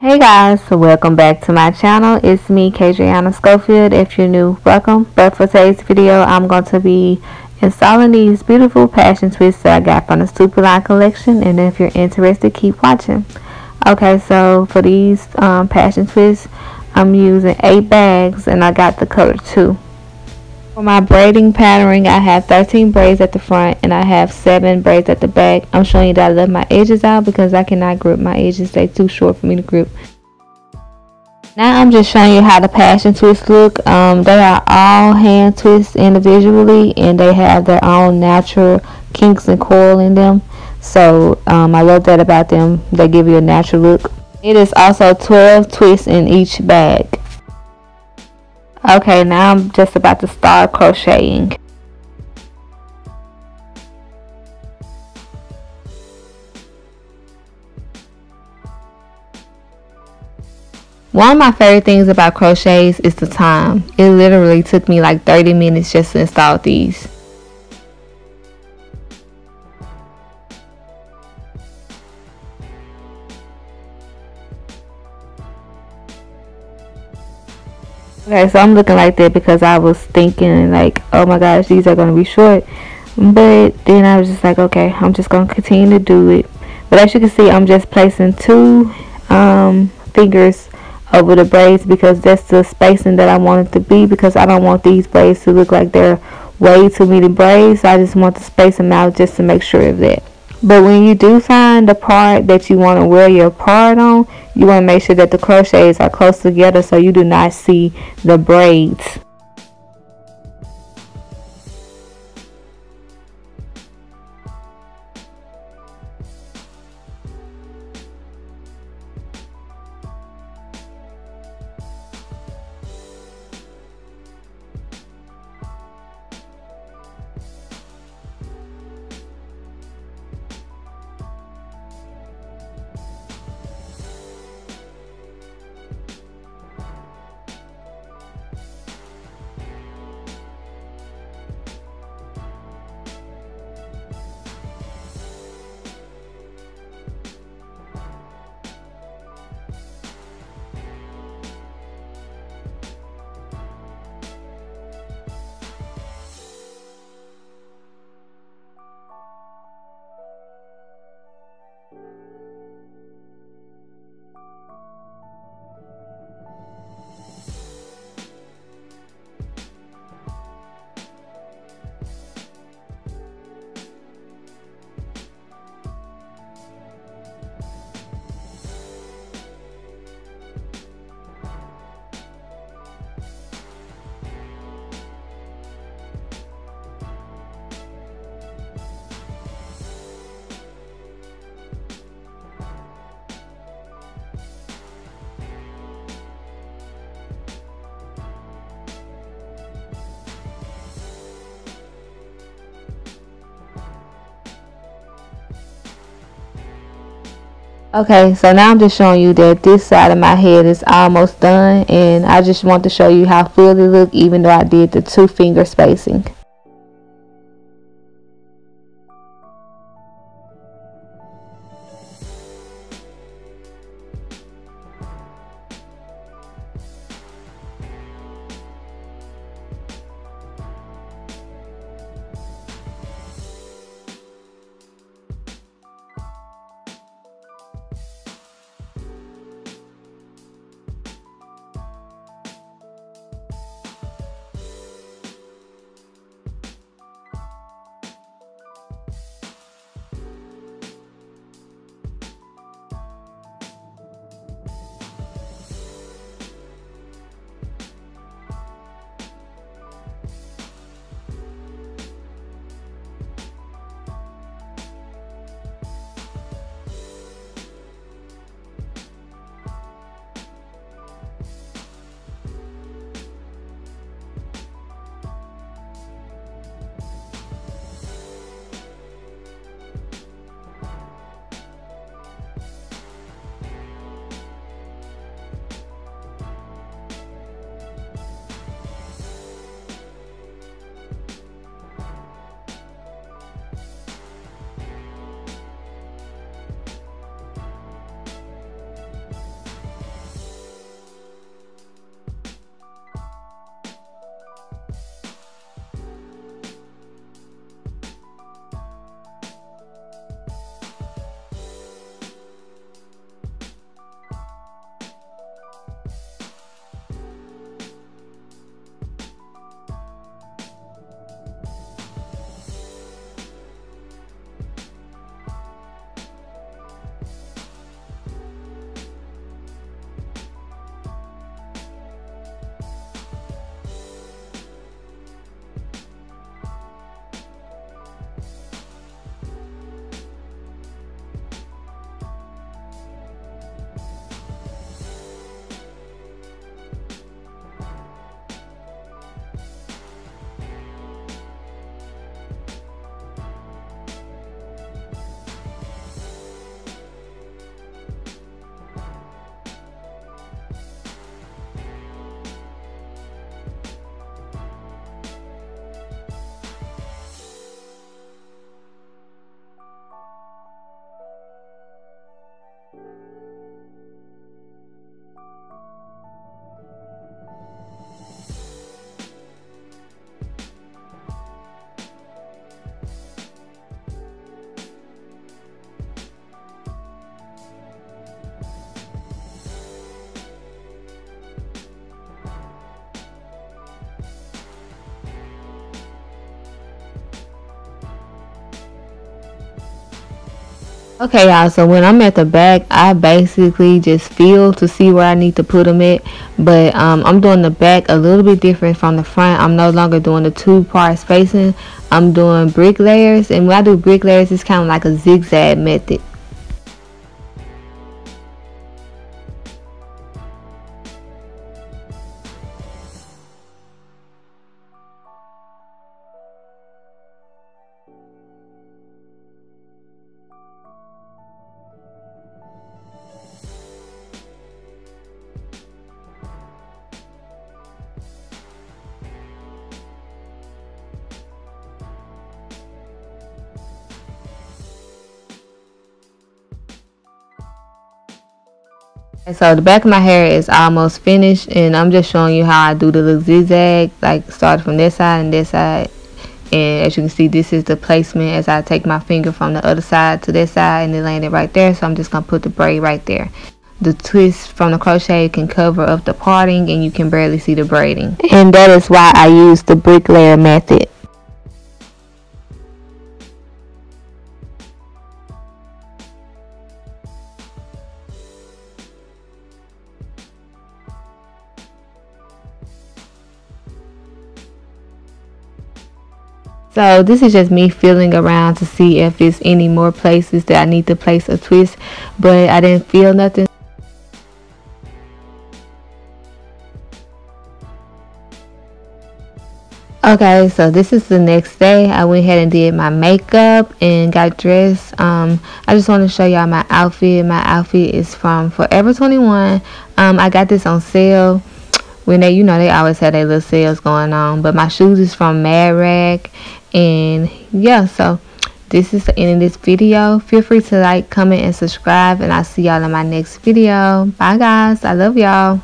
Hey guys, so welcome back to my channel. It's me, Kadriana Schofield. If you're new, welcome. But for today's video, I'm going to be installing these beautiful passion twists that I got from the Superline collection. And if you're interested, keep watching. Okay, so for these passion twists, I'm using 8 bags and I got the color 2. For my braiding pattern, I have 13 braids at the front and I have 7 braids at the back. I'm showing you that I left my edges out because I cannot grip my edges. They're too short for me to grip. Now I'm just showing you how the passion twists look. They are all hand twists individually and they have their own natural kinks and coil in them. So I love that about them. They give you a natural look. It is also 12 twists in each bag. Okay, now I'm just about to start crocheting. One of my favorite things about crochets is the time. It literally took me like 30 minutes just to install these. Okay, so I'm looking like that because I was thinking like, oh my gosh, these are going to be short. But then I was just like, okay, I'm just going to continue to do it. But as you can see, I'm just placing 2 fingers over the braids because that's the spacing that I want it to be, because I don't want these braids to look like they're way too many braids. So I just want to space them out just to make sure of that. But when you do find the part that you want to wear your part on, you want to make sure that the crochets are close together so you do not see the braids. Okay, so now I'm just showing you that this side of my head is almost done, and I just want to show you how full it look even though I did the 2 finger spacing. Okay, y'all, so when I'm at the back, I basically just feel to see where I need to put them at. But I'm doing the back a little bit different from the front. I'm no longer doing the 2-part spacing. I'm doing brick layers, and when I do brick layers, it's kind of like a zigzag method. And so the back of my hair is almost finished, and I'm just showing you how I do the little zigzag, like start from this side and this side. And as you can see, this is the placement as I take my finger from the other side to this side, and it landed right there. So I'm just gonna put the braid right there. The twist from the crochet can cover up the parting, and you can barely see the braiding, and that is why I use the brick layer method. So this is just me feeling around to see if there's any more places that I need to place a twist, but I didn't feel nothing. Okay, so this is the next day. I went ahead and did my makeup and got dressed. I just want to show y'all my outfit. My outfit is from Forever 21. I got this on sale. When they, you know, they always have their little sales going on. But my shoes is from madrag. And yeah, so this is the end of this video. Feel free to like, comment, and subscribe, and I'll see y'all in my next video. Bye guys, I love y'all.